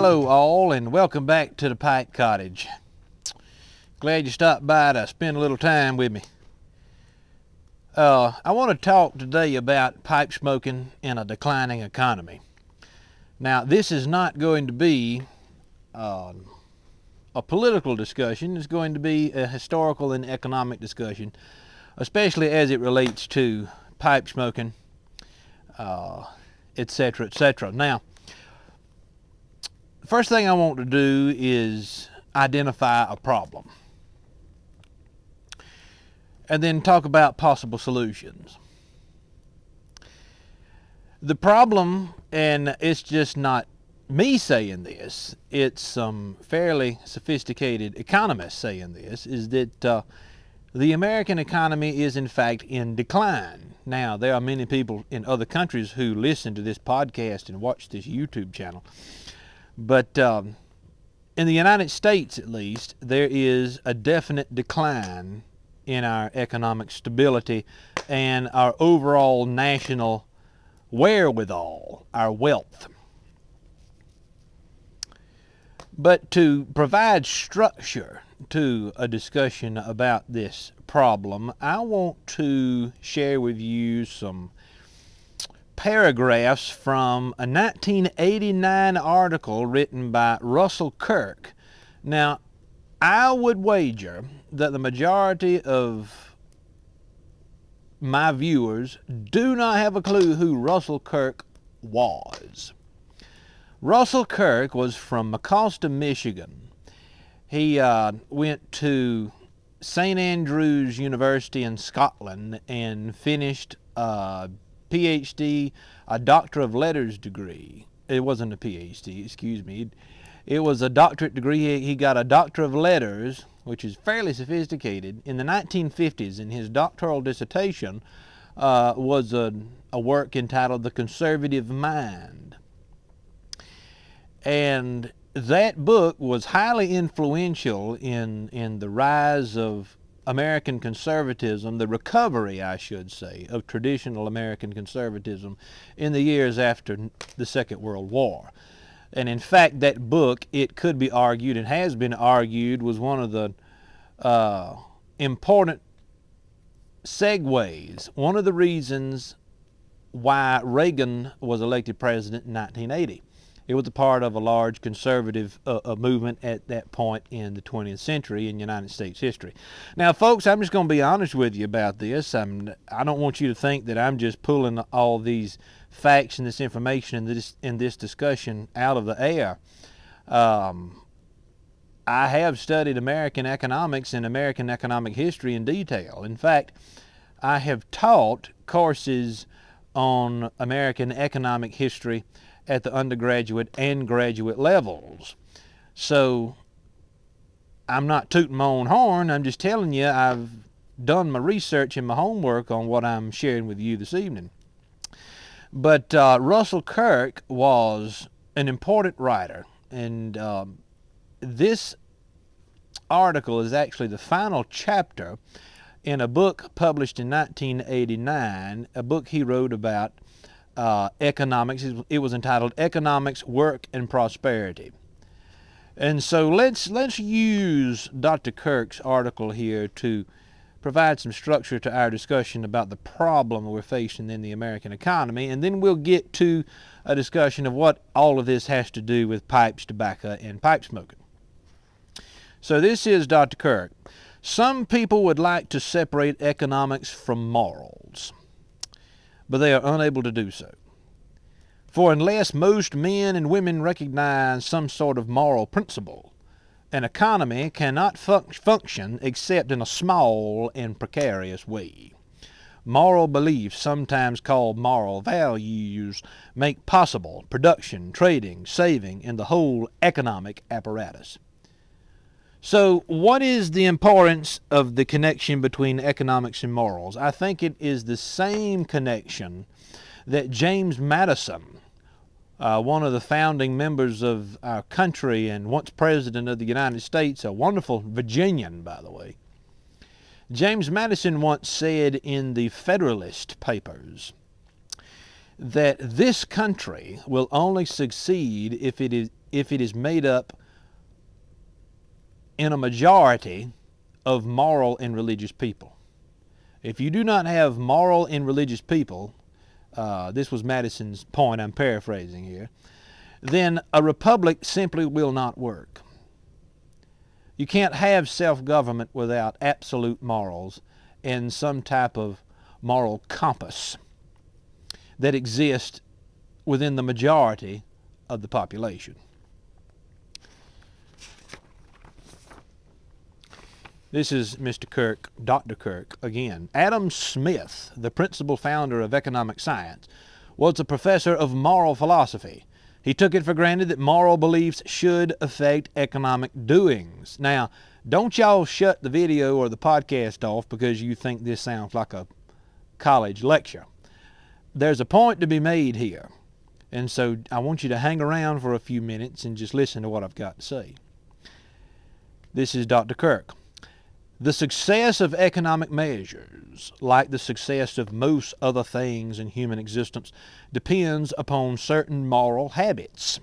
Hello all, and welcome back to the Pipe Cottage. Glad you stopped by to spend a little time with me. I want to talk today about pipe smoking in a declining economy. Now, this is not going to be a political discussion. It's going to be a historical and economic discussion, especially as it relates to pipe smoking, etc., etc. Now, first thing I want to do is identify a problem and then talk about possible solutions. The problem, and it's just not me saying this, it's some fairly sophisticated economists saying this, is that the American economy is in fact in decline. Now, there are many people in other countries who listen to this podcast and watch this YouTube channel. But in the United States, at least, there is a definite decline in our economic stability and our overall national wherewithal, our wealth. But to provide structure to a discussion about this problem, I want to share with you some paragraphs from a 1989 article written by Russell Kirk. Now, I would wager that the majority of my viewers do not have a clue who Russell Kirk was. Russell Kirk was from Mecosta, Michigan. He went to St. Andrews University in Scotland and finished PhD, a Doctor of Letters degree. It wasn't a PhD, excuse me. It was a doctorate degree. He got a Doctor of Letters, which is fairly sophisticated, in the 1950s, and his doctoral dissertation was a work entitled The Conservative Mind. And that book was highly influential in the rise of American conservatism, the recovery, I should say, of traditional American conservatism in the years after the Second World War. And in fact, that book, it could be argued, and has been argued, was one of the important segues, one of the reasons why Reagan was elected president in 1980. It was a part of a large conservative movement at that point in the 20th century in United States history. Now, folks, I'm just going to be honest with you about this. I don't want you to think that I'm just pulling all these facts and this information in this discussion out of the air. I have studied American economics and American economic history in detail. In fact, I have taught courses on American economic history at the undergraduate and graduate levels. So I'm not tooting my own horn, I'm just telling you I've done my research and my homework on what I'm sharing with you this evening. But Russell Kirk was an important writer, and this article is actually the final chapter in a book published in 1989, a book he wrote about economics. It was entitled Economics, Work, and Prosperity. And so let's use Dr. Kirk's article here to provide some structure to our discussion about the problem we're facing in the American economy, and then we'll get to a discussion of what all of this has to do with pipes, tobacco, and pipe smoking. So this is Dr. Kirk. Some people would like to separate economics from morals, but they are unable to do so. For unless most men and women recognize some sort of moral principle, an economy cannot function except in a small and precarious way. Moral beliefs, sometimes called moral values, make possible production, trading, saving, and the whole economic apparatus. So what is the importance of the connection between economics and morals? I think it is the same connection that James Madison, one of the founding members of our country and once President of the United States, a wonderful Virginian, by the way. James Madison once said in the Federalist Papers that this country will only succeed if it if it is made up in a majority of moral and religious people. If you do not have moral and religious people, this was Madison's point, I'm paraphrasing here, then a republic simply will not work. You can't have self-government without absolute morals and some type of moral compass that exists within the majority of the population. This is Mr. Kirk, Dr. Kirk, again. Adam Smith, the principal founder of economic science, was a professor of moral philosophy. He took it for granted that moral beliefs should affect economic doings. Now, don't y'all shut the video or the podcast off because you think this sounds like a college lecture. There's a point to be made here, and so I want you to hang around for a few minutes and just listen to what I've got to say. This is Dr. Kirk. The success of economic measures, like the success of most other things in human existence, depends upon certain moral habits.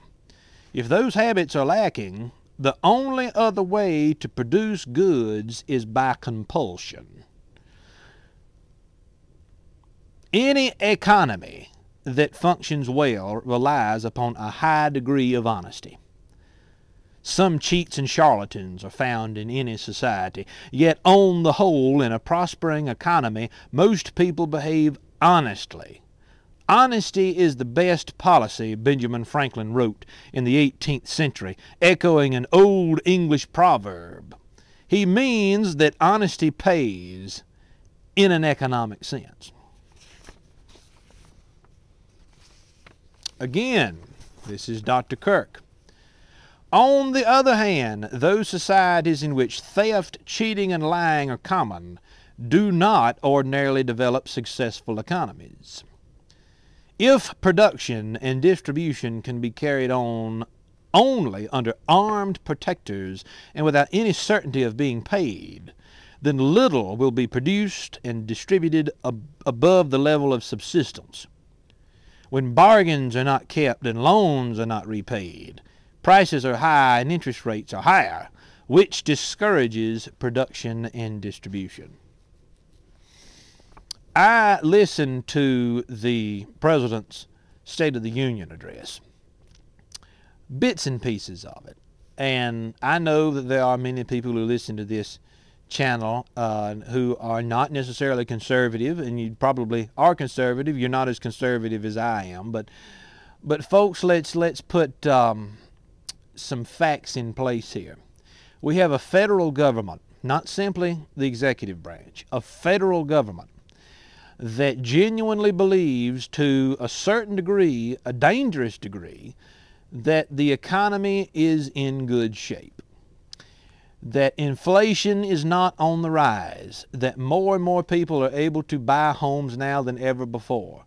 If those habits are lacking, the only other way to produce goods is by compulsion. Any economy that functions well relies upon a high degree of honesty. Some cheats and charlatans are found in any society, yet on the whole, in a prospering economy, most people behave honestly. Honesty is the best policy, Benjamin Franklin wrote in the 18th century, echoing an old English proverb. He means that honesty pays in an economic sense. Again, this is Dr. Kirk. On the other hand, those societies in which theft, cheating, and lying are common do not ordinarily develop successful economies. If production and distribution can be carried on only under armed protectors and without any certainty of being paid, then little will be produced and distributed above the level of subsistence. When bargains are not kept and loans are not repaid, prices are high and interest rates are higher, which discourages production and distribution. I listened to the President's State of the Union address, bits and pieces of it, and I know that there are many people who listen to this channel who are not necessarily conservative, and you probably are conservative. You're not as conservative as I am, but folks, let's put some facts in place here. We have a federal government, not simply the executive branch, a federal government that genuinely believes to a certain degree, a dangerous degree, that the economy is in good shape, that inflation is not on the rise, that more and more people are able to buy homes now than ever before.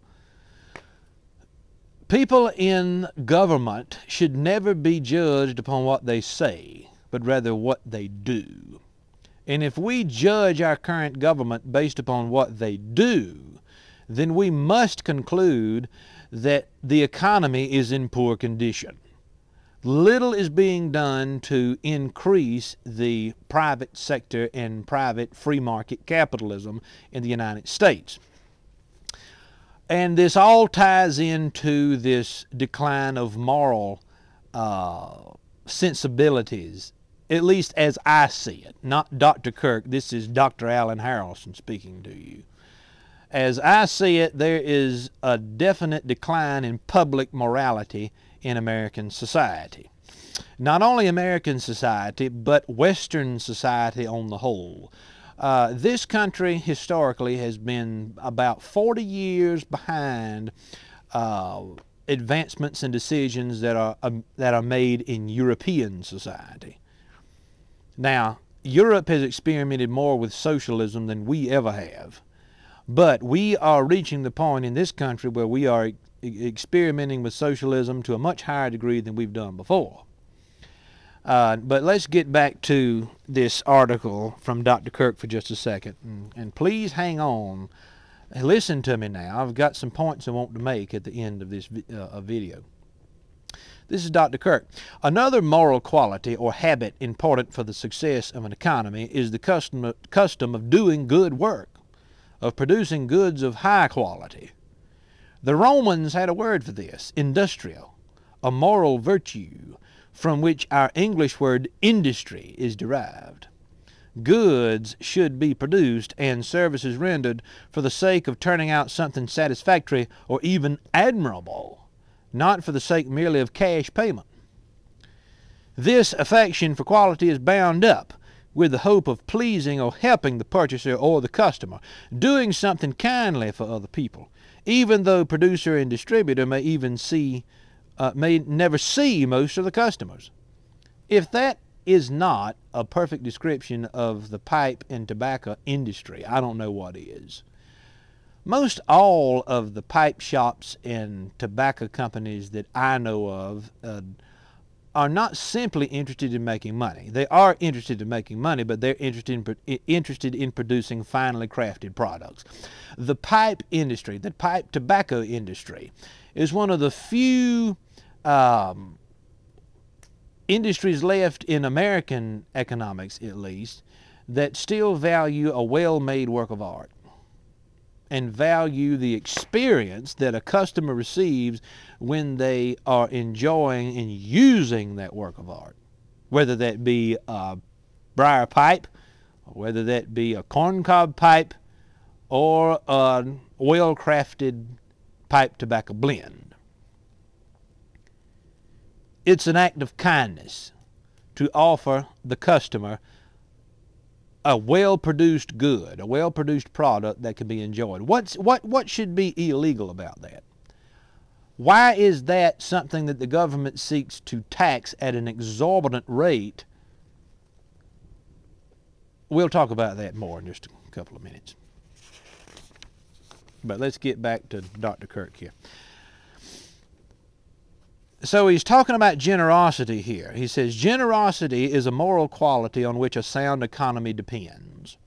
People in government should never be judged upon what they say, but rather what they do. And if we judge our current government based upon what they do, then we must conclude that the economy is in poor condition. Little is being done to increase the private sector and private free market capitalism in the United States. And this all ties into this decline of moral sensibilities, at least as I see it. Not Dr. Kirk, this is Dr. Alan Harrelson speaking to you. As I see it, there is a definite decline in public morality in American society. Not only American society, but Western society on the whole. This country historically has been about 40 years behind advancements and decisions that are made in European society. Now, Europe has experimented more with socialism than we ever have, but we are reaching the point in this country where we are experimenting with socialism to a much higher degree than we've done before. But let's get back to this article from Dr. Kirk for just a second. And please hang on. Listen to me now. I've got some points I want to make at the end of this video. This is Dr. Kirk. Another moral quality or habit important for the success of an economy is the custom of doing good work, of producing goods of high quality. The Romans had a word for this, industrial, a moral virtue from which our English word industry is derived. Goods should be produced and services rendered for the sake of turning out something satisfactory or even admirable, not for the sake merely of cash payment. This affection for quality is bound up with the hope of pleasing or helping the purchaser or the customer, doing something kindly for other people, even though producer and distributor may never see most of the customers. If that is not a perfect description of the pipe and tobacco industry, I don't know what is. Most all of the pipe shops and tobacco companies that I know of are not simply interested in making money. They are interested in making money, but they're interested in producing finely crafted products. The pipe industry, the pipe tobacco industry, is one of the few industries left in American economics, at least, that still value a well-made work of art and value the experience that a customer receives when they are enjoying and using that work of art, whether that be a briar pipe, or whether that be a corncob pipe, or a well-crafted pipe tobacco blend. It's an act of kindness to offer the customer a well-produced good, a well-produced product that can be enjoyed. What should be illegal about that? Why is that something that the government seeks to tax at an exorbitant rate? We'll talk about that more in just a couple of minutes. But let's get back to Dr. Kirk here. So he's talking about generosity here. He says, generosity is a moral quality on which a sound economy depends.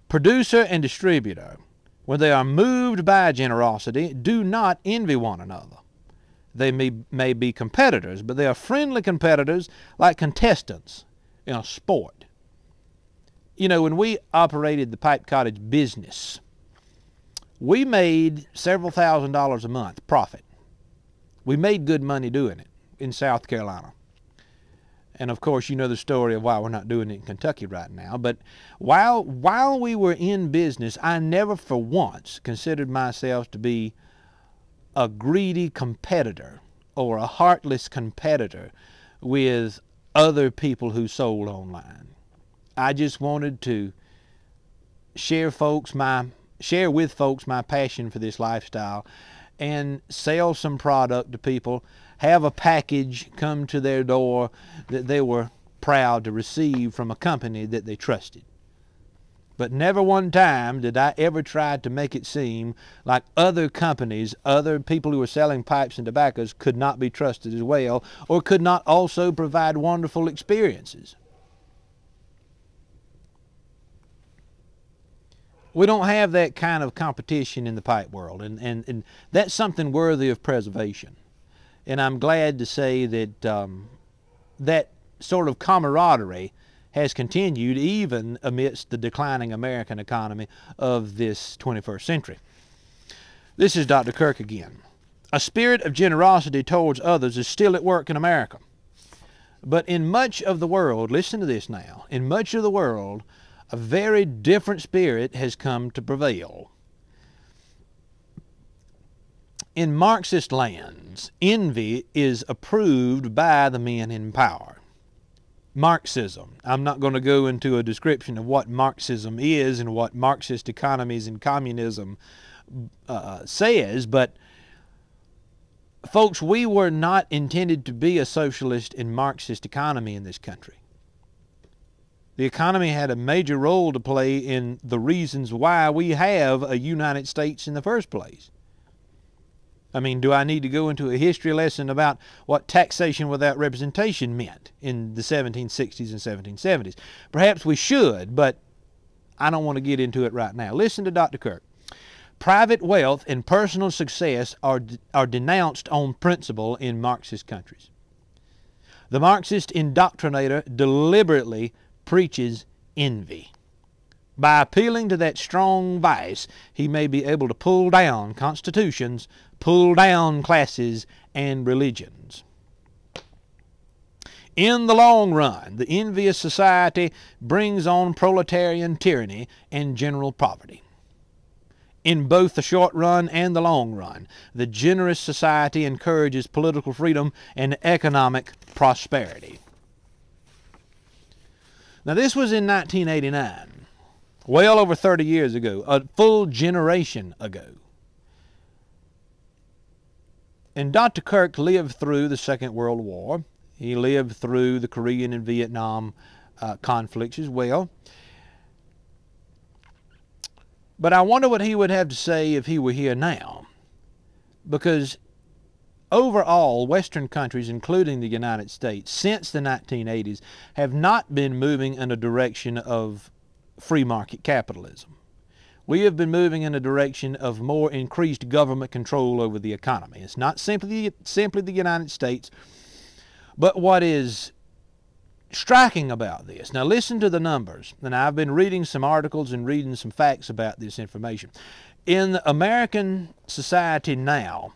Producer and distributor, when they are moved by generosity, do not envy one another. They may be competitors, but they are friendly competitors like contestants in a sport. You know, when we operated the pipe cottage business, we made several $1,000s a month profit. We made good money doing it in South Carolina. And of course, you know the story of why we're not doing it in Kentucky right now. But while we were in business, I never for once considered myself to be a greedy competitor or a heartless competitor with other people who sold online. I just wanted to share with folks my passion for this lifestyle and sell some product to people, have a package come to their door that they were proud to receive from a company that they trusted. But never one time did I ever try to make it seem like other companies, other people who were selling pipes and tobaccos could not be trusted as well, or could not also provide wonderful experiences. We don't have that kind of competition in the pipe world, and that's something worthy of preservation. And I'm glad to say that that sort of camaraderie has continued even amidst the declining American economy of this 21st century. This is Dr. Kirk again. A spirit of generosity towards others is still at work in America. But in much of the world, listen to this now, in much of the world, a very different spirit has come to prevail. In Marxist lands, envy is approved by the men in power. Marxism. I'm not going to go into a description of what Marxism is and what Marxist economies and communism says, but folks, we were not intended to be a socialist and Marxist economy in this country. The economy had a major role to play in the reasons why we have a United States in the first place. I mean, do I need to go into a history lesson about what taxation without representation meant in the 1760s and 1770s? Perhaps we should, but I don't want to get into it right now. Listen to Dr. Kirk. Private wealth and personal success are denounced on principle in Marxist countries. The Marxist indoctrinator deliberately preaches envy. By appealing to that strong vice, he may be able to pull down constitutions, pull down classes and religions. In the long run, the envious society brings on proletarian tyranny and general poverty. In both the short run and the long run, the generous society encourages political freedom and economic prosperity. Now, this was in 1989. Well over 30 years ago, a full generation ago. And Dr. Kirk lived through the Second World War. He lived through the Korean and Vietnam conflicts as well. But I wonder what he would have to say if he were here now. Because overall, Western countries, including the United States, since the 1980s, have not been moving in a direction of free market capitalism. We have been moving in a direction of more increased government control over the economy. It's not simply the United States, but what is striking about this. Now listen to the numbers, and I've been reading some articles and reading some facts about this information. In the American society now,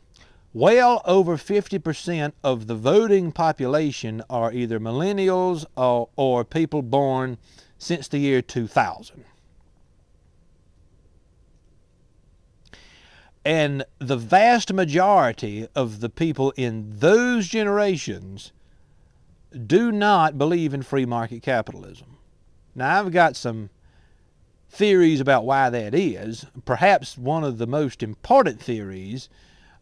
well over 50% of the voting population are either millennials or people born since the year 2000. And the vast majority of the people in those generations do not believe in free market capitalism. Now, I've got some theories about why that is. Perhaps one of the most important theories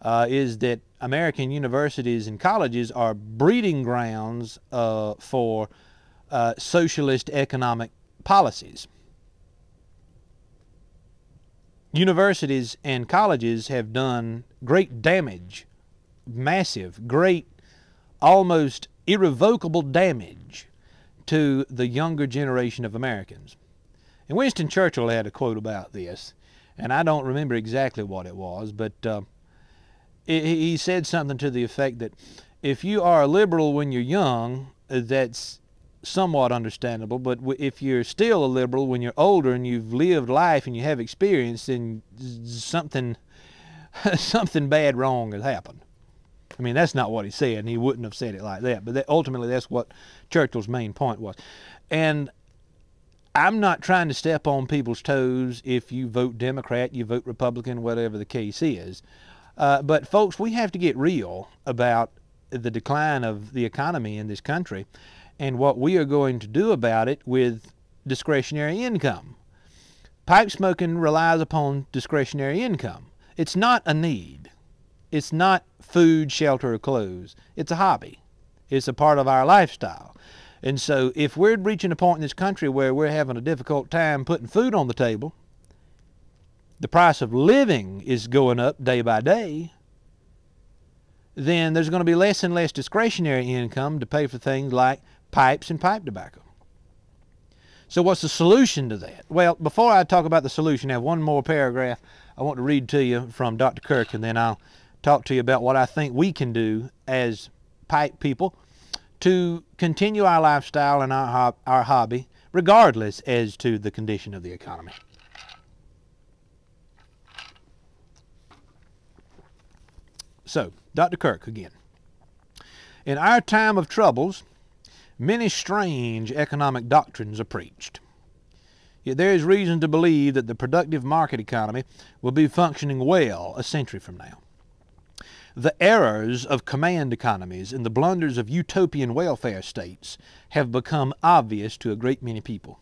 is that American universities and colleges are breeding grounds for socialist economic policies. Universities and colleges have done great damage, massive, great, almost irrevocable damage to the younger generation of Americans. And Winston Churchill had a quote about this, and I don't remember exactly what it was, but he said something to the effect that if you are a liberal when you're young, that's somewhat understandable, but if you're still a liberal when you're older and you've lived life and you have experience, then something bad wrong has happened. I mean, that's not what he said, and he wouldn't have said it like that, but ultimately that's what Churchill's main point was. And I'm not trying to step on people's toes. If you vote Democrat, you vote Republican, whatever the case is. But folks, we have to get real about the decline of the economy in this country and what we are going to do about it with discretionary income. Pipe smoking relies upon discretionary income. It's not a need. It's not food, shelter, or clothes. It's a hobby. It's a part of our lifestyle. And so if we're reaching a point in this country where we're having a difficult time putting food on the table, the price of living is going up day by day, then there's going to be less and less discretionary income to pay for things like pipes and pipe tobacco. So what's the solution to that? Well, before I talk about the solution, I have one more paragraph I want to read to you from Dr. Kirk, and then I'll talk to you about what I think we can do as pipe people to continue our lifestyle and our hobby, regardless as to the condition of the economy. So, Dr. Kirk again. In our time of troubles, many strange economic doctrines are preached. Yet there is reason to believe that the productive market economy will be functioning well a century from now. The errors of command economies and the blunders of utopian welfare states have become obvious to a great many people,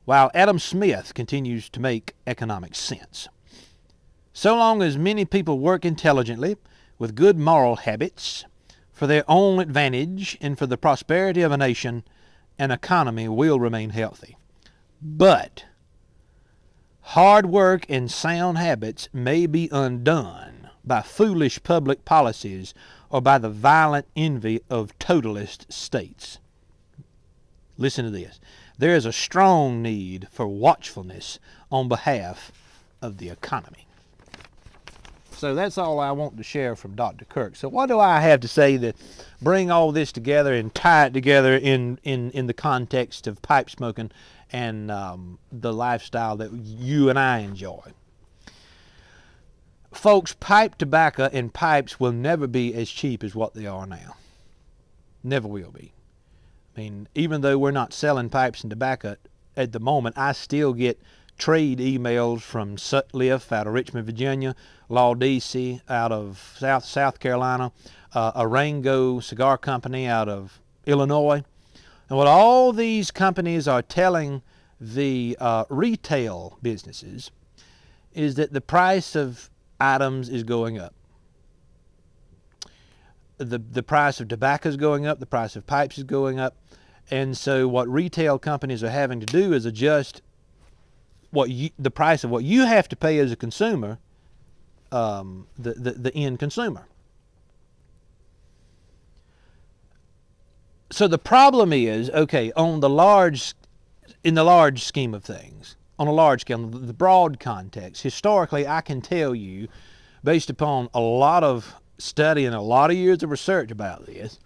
while Adam Smith continues to make economic sense. So long as many people work intelligently, with good moral habits, for their own advantage and for the prosperity of a nation, an economy will remain healthy. But hard work and sound habits may be undone by foolish public policies or by the violent envy of totalist states. Listen to this. There is a strong need for watchfulness on behalf of the economy. So that's all I want to share from Dr. Kirk. So what do I have to say to bring all this together and tie it together in the context of pipe smoking and the lifestyle that you and I enjoy? Folks, pipe tobacco and pipes will never be as cheap as what they are now. Never will be. I mean, even though we're not selling pipes and tobacco at the moment, I still get trade emails from Sutliff out of Richmond, Virginia, Laudisi out of South Carolina, Arango Cigar Company out of Illinois. And what all these companies are telling the retail businesses is that the price of items is going up. The price of tobacco is going up, the price of pipes is going up, and so what retail companies are having to do is adjust the price of what you have to pay as a consumer, the end consumer. So the problem is, okay, in the large scheme of things, on a large scale, the broad context, historically I can tell you, based upon a lot of study and a lot of years of research about this,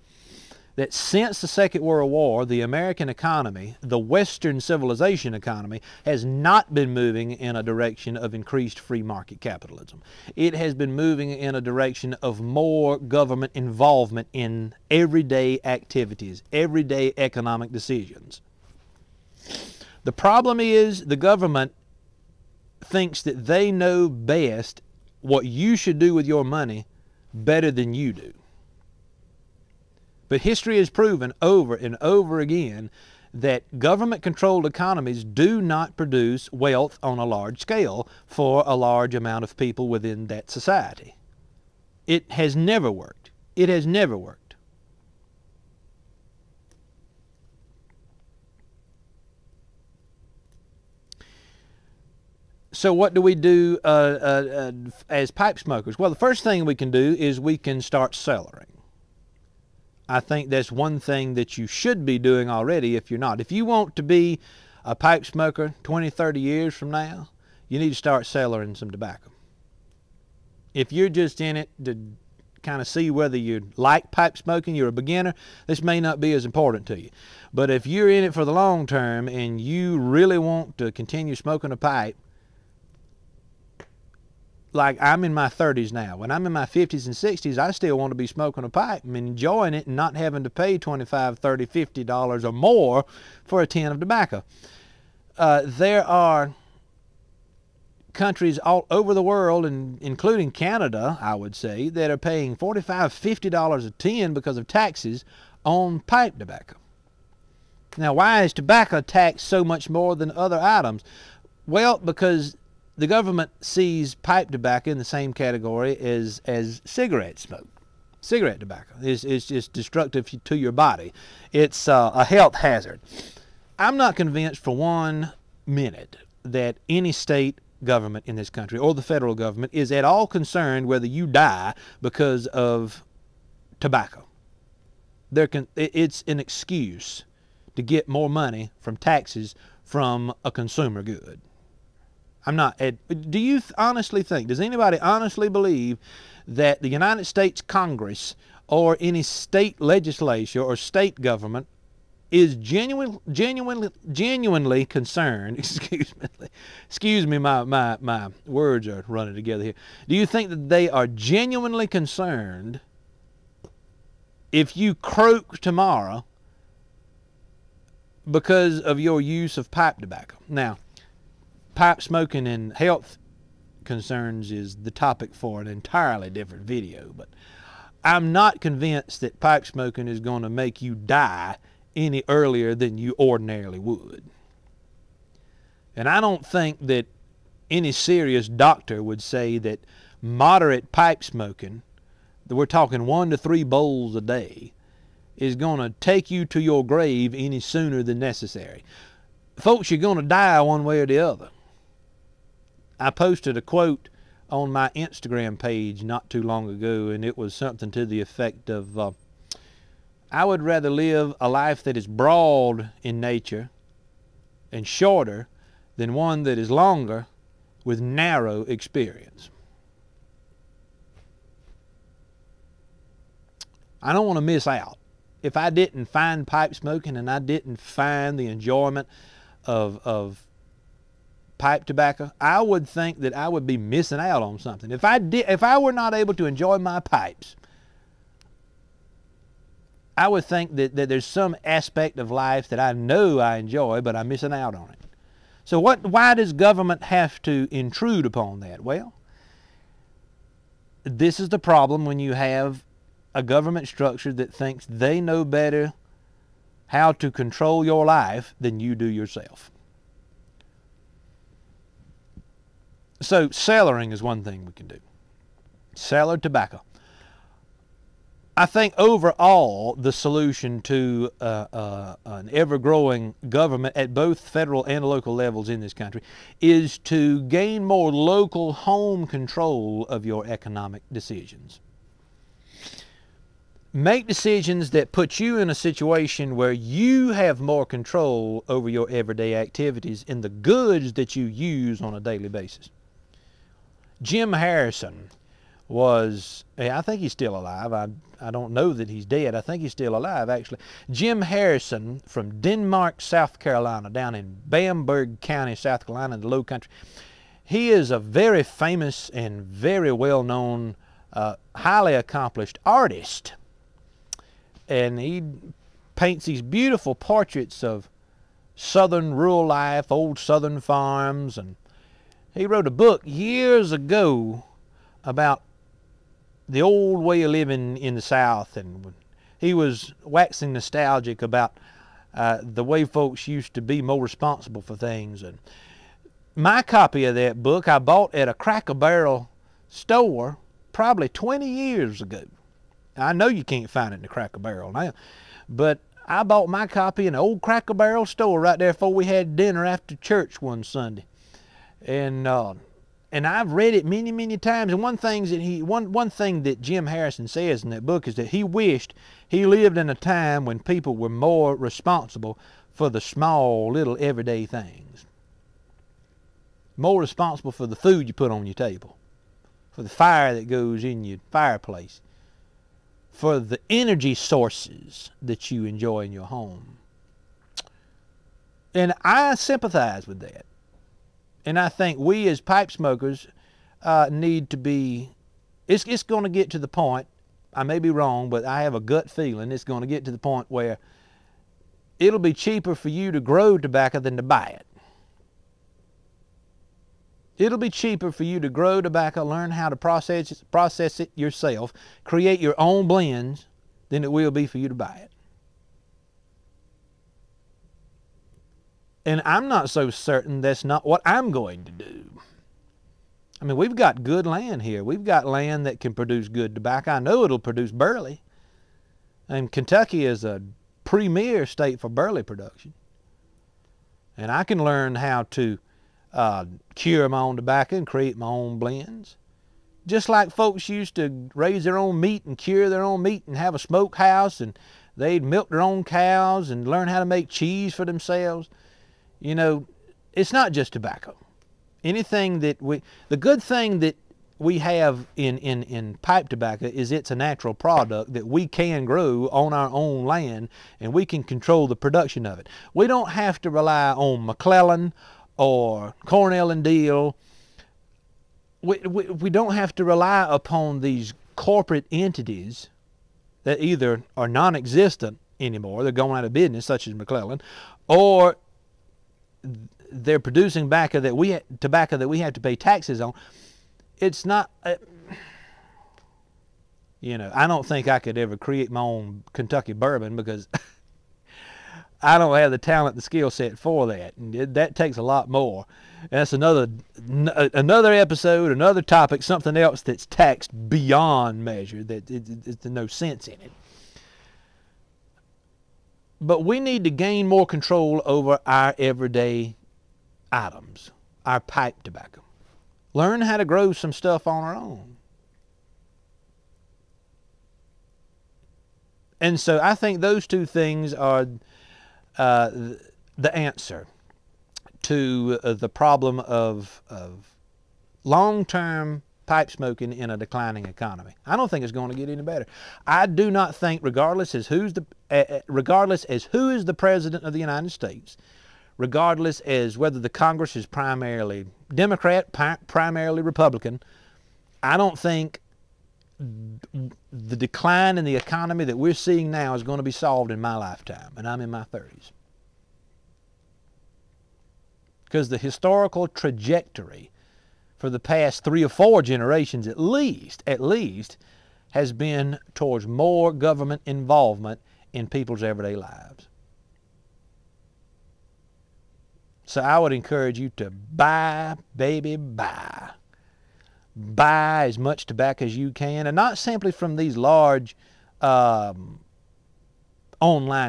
that since the Second World War, the American economy, the Western civilization economy, has not been moving in a direction of increased free market capitalism. It has been moving in a direction of more government involvement in everyday activities, everyday economic decisions. The problem is the government thinks that they know best what you should do with your money better than you do. But history has proven over and over again that government-controlled economies do not produce wealth on a large scale for a large amount of people within that society. It has never worked. It has never worked. So what do we do as pipe smokers? Well, the first thing we can do is we can start cellaring. I think that's one thing that you should be doing already if you're not. If you want to be a pipe smoker 20, 30 years from now, you need to start cellaring some tobacco. If you're just in it to kind of see whether you like pipe smoking, you're a beginner, this may not be as important to you. But if you're in it for the long term and you really want to continue smoking a pipe, like I'm in my 30s now. When I'm in my 50s and 60s, I still want to be smoking a pipe and enjoying it and not having to pay $25, $30, $50 or more for a tin of tobacco. There are countries all over the world, and including Canada, I would say, that are paying $45, $50 a tin because of taxes on pipe tobacco. Now, why is tobacco taxed so much more than other items? Well, because the government sees pipe tobacco in the same category as cigarette smoke. Cigarette tobacco is just destructive to your body. It's a health hazard. I'm not convinced for 1 minute that any state government in this country or the federal government is at all concerned whether you die because of tobacco. It's an excuse to get more money from taxes from a consumer good. I'm not. Do you honestly think, does anybody honestly believe that the United States Congress or any state legislature or state government is genuinely concerned, excuse me, my words are running together here. Do you think that they are genuinely concerned if you croak tomorrow because of your use of pipe tobacco? Now, pipe smoking and health concerns is the topic for an entirely different video, but I'm not convinced that pipe smoking is going to make you die any earlier than you ordinarily would. And I don't think that any serious doctor would say that moderate pipe smoking, that we're talking 1 to 3 bowls a day, is going to take you to your grave any sooner than necessary. Folks, you're going to die one way or the other. I posted a quote on my Instagram page not too long ago, and it was something to the effect of, I would rather live a life that is broad in nature and shorter than one that is longer with narrow experience. I don't want to miss out. If I didn't find pipe smoking and I didn't find the enjoyment of pipe tobacco, I would think that I would be missing out on something. If I were not able to enjoy my pipes, I would think that there's some aspect of life that I know I enjoy, but I'm missing out on it. So why does government have to intrude upon that? Well, this is the problem when you have a government structure that thinks they know better how to control your life than you do yourself. So cellaring is one thing we can do. Cellar tobacco. I think overall the solution to an ever-growing government at both federal and local levels in this country is to gain more local home control of your economic decisions. Make decisions that put you in a situation where you have more control over your everyday activities and the goods that you use on a daily basis. Jim Harrison was, I think he's still alive. I don't know that he's dead. I think he's still alive, actually. Jim Harrison from Denmark, South Carolina, down in Bamberg County, South Carolina, in the Low Country. He is a very famous and very well-known, highly accomplished artist. And he paints these beautiful portraits of southern rural life, old southern farms. And he wrote a book years ago about the old way of living in the South, and he was waxing nostalgic about the way folks used to be more responsible for things. And my copy of that book I bought at a Cracker Barrel store probably 20 years ago. I know you can't find it in the Cracker Barrel now, but I bought my copy in an old Cracker Barrel store right there before we had dinner after church one Sunday. And I've read it many, many times. And one thing that Jim Harrison says in that book is that he wished he lived in a time when people were more responsible for the small, little, everyday things. More responsible for the food you put on your table, for the fire that goes in your fireplace, for the energy sources that you enjoy in your home. And I sympathize with that. And I think we as pipe smokers need to be, it's going to get to the point, I may be wrong, but I have a gut feeling it's going to get to the point where it'll be cheaper for you to grow tobacco than to buy it. It'll be cheaper for you to grow tobacco, learn how to process it yourself, create your own blends, than it will be for you to buy it. And I'm not so certain that's not what I'm going to do. I mean, we've got good land here. We've got land that can produce good tobacco. I know it'll produce burley. And Kentucky is a premier state for burley production. And I can learn how to cure my own tobacco and create my own blends. Just like folks used to raise their own meat and cure their own meat and have a smokehouse, and they'd milk their own cows and learn how to make cheese for themselves. You know, it's not just tobacco. Anything that the good thing that we have in pipe tobacco is it's a natural product that we can grow on our own land, and we can control the production of it. We don't have to rely on McClellan or Cornell and Deal. We don't have to rely upon these corporate entities that either are non-existent anymore, they're going out of business, such as McClellan, or they're producing tobacco that we have to pay taxes on. It's not, you know, I don't think I could ever create my own Kentucky bourbon because I don't have the talent, the skill set for that. And that takes a lot more. And that's another episode, another topic, something else that's taxed beyond measure, that there's no sense in it. But we need to gain more control over our everyday items, our pipe tobacco. Learn how to grow some stuff on our own. And so I think those two things are the answer to the problem of long-term pipe smoking in a declining economy. I don't think it's going to get any better. I do not think, regardless as who is the president of the United States, regardless as whether the Congress is primarily Democrat, primarily Republican, I don't think the decline in the economy that we're seeing now is going to be solved in my lifetime, and I'm in my 30s. Because the historical trajectory for the past 3 or 4 generations at least, has been towards more government involvement in people's everyday lives. So I would encourage you to buy, baby, buy. Buy as much tobacco as you can, and not simply from these large online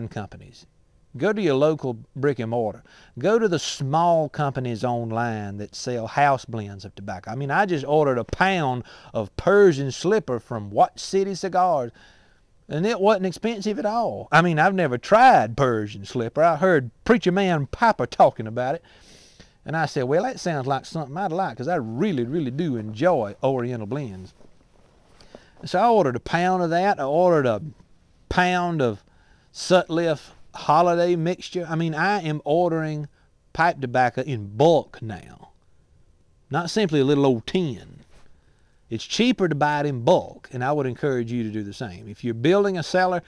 companies. Go to your local brick and mortar. Go to the small companies online that sell house blends of tobacco. I mean, I just ordered a pound of Persian Slipper from What City Cigars, and it wasn't expensive at all. I mean, I've never tried Persian Slipper. I heard Preacher Man Piper talking about it, and I said, well, that sounds like something I'd like, because I really, really do enjoy Oriental blends. So I ordered a pound of that. I ordered a pound of Sutliff Holiday mixture. I mean, I am ordering pipe tobacco in bulk now, not simply a little old tin. It's cheaper to buy it in bulk, and I would encourage you to do the same. If you're building a cellar,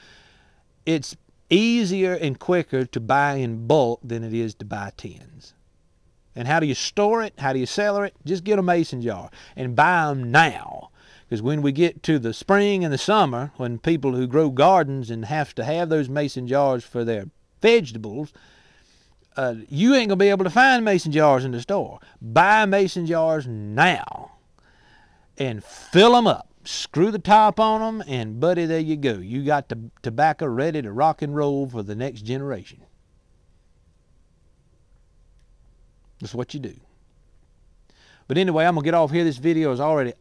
it's easier and quicker to buy in bulk than it is to buy tins. And how do you store it? How do you cellar it? Just get a mason jar and buy them now. Because when we get to the spring and the summer, when people who grow gardens and have to have those mason jars for their vegetables, you ain't going to be able to find mason jars in the store. Buy mason jars now and fill them up. Screw the top on them, and buddy, there you go. You got the tobacco ready to rock and roll for the next generation. That's what you do. But anyway, I'm going to get off here. This video is already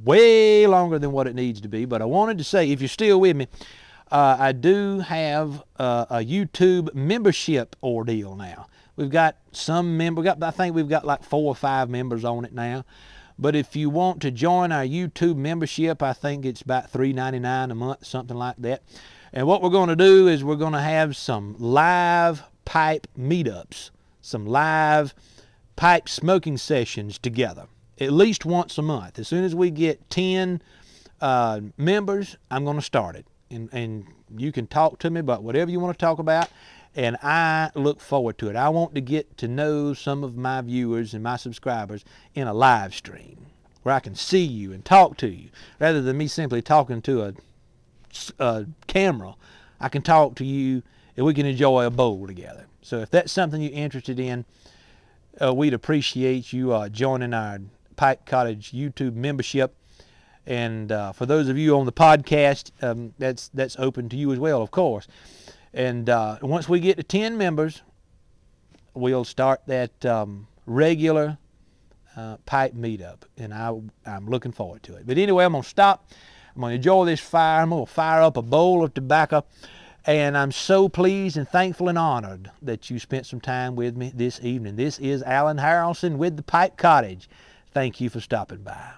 way longer than what it needs to be, but I wanted to say, if you're still with me, I do have a YouTube membership ordeal now. We've got some I think we've got like 4 or 5 members on it now. But if you want to join our YouTube membership, I think it's about $3.99 a month, something like that. And what we're going to do is we're going to have some live pipe meetups, some live pipe smoking sessions together, at least once a month. As soon as we get 10 members, I'm going to start it. And you can talk to me about whatever you want to talk about, and I look forward to it. I want to get to know some of my viewers and my subscribers in a live stream where I can see you and talk to you, rather than me simply talking to a camera. I can talk to you, and we can enjoy a bowl together. So if that's something you're interested in, we'd appreciate you joining our Pipe Cottage YouTube membership. And for those of you on the podcast, that's open to you as well, of course. And once we get to 10 members, we'll start that regular pipe meetup, and I'm looking forward to it. But anyway, I'm going to stop. I'm going to enjoy this fire. I'm going to fire up a bowl of tobacco, and I'm so pleased and thankful and honored that you spent some time with me this evening. This is Alan Harrelson with the Pipe Cottage. Thank you for stopping by.